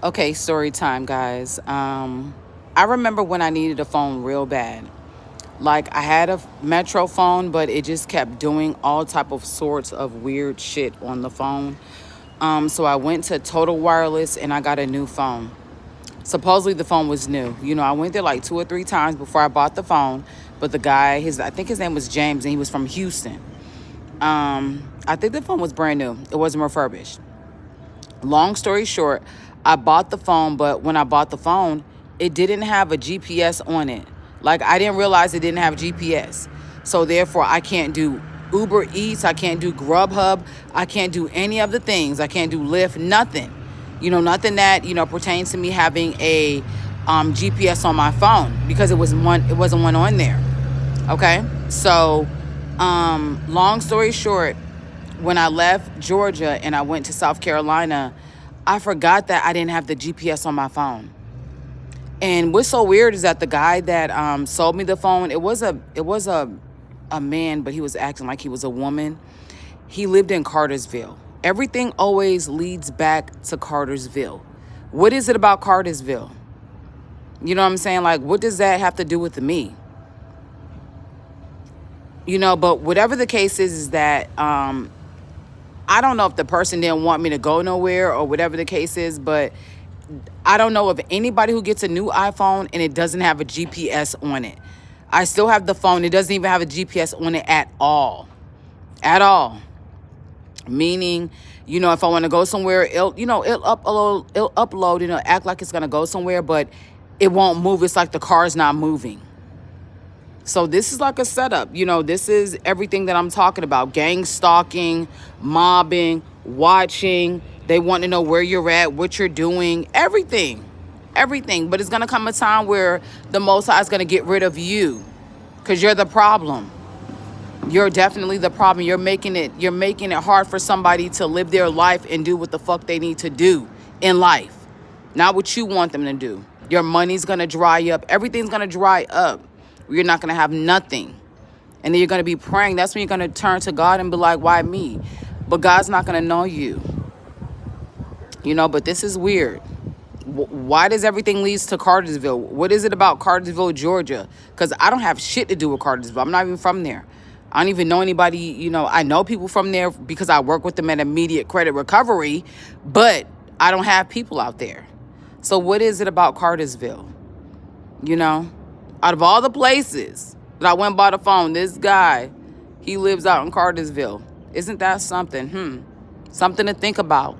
Okay, story time, guys. I remember when I needed a phone real bad. Like I had a Metro phone, but it just kept doing all type of sorts of weird shit on the phone. So I went to Total Wireless and I got a new phone. Supposedly the phone was new. I went there like two or three times before I bought the phone. But the guy, I think his name was James, and he was from Houston. I think the phone was brand new. It wasn't refurbished. Long story short, I bought the phone, but when I bought the phone, it didn't have a GPS on it. Like, I didn't realize it didn't have GPS. So therefore, I can't do Uber Eats, I can't do Grubhub, I can't do any of the things. I can't do Lyft, nothing. Nothing that, pertains to me having a GPS on my phone, because it wasn't one on there. Okay? So, long story short, when I left Georgia and I went to South Carolina, I forgot that I didn't have the GPS on my phone. And what's so weird is that the guy that sold me the phone, it was a man, but he was acting like he was a woman. He lived in Cartersville. Everything always leads back to Cartersville. What is it about Cartersville? You know what I'm saying? Like, what does that have to do with me? But whatever the case is that I don't know if the person didn't want me to go nowhere or whatever the case is, but I don't know of anybody who gets a new iPhone and it doesn't have a GPS on it. I still have the phone. It doesn't even have a GPS on it at all. At all. Meaning, if I want to go somewhere, it'll upload and it'll act like it's going to go somewhere, but it won't move. It's like the car's not moving. So this is like a setup. This is everything that I'm talking about. Gang stalking, mobbing, watching. They want to know where you're at, what you're doing, everything. Everything. But it's going to come a time where the Most High is going to get rid of you, because you're the problem. You're definitely the problem. You're making it hard for somebody to live their life and do what the fuck they need to do in life. Not what you want them to do. Your money's going to dry up. Everything's going to dry up. You're not going to have nothing. And then you're going to be praying. That's when you're going to turn to God and be like, why me? But God's not going to know you. But this is weird. Why does everything lead to Cartersville? What is it about Cartersville, Georgia? Because I don't have shit to do with Cartersville. I'm not even from there. I don't even know anybody. I know people from there because I work with them at Immediate Credit Recovery, but I don't have people out there. So what is it about Cartersville? Out of all the places that I went and bought a phone, this guy, he lives out in Cartersville. Isn't that something? Something to think about.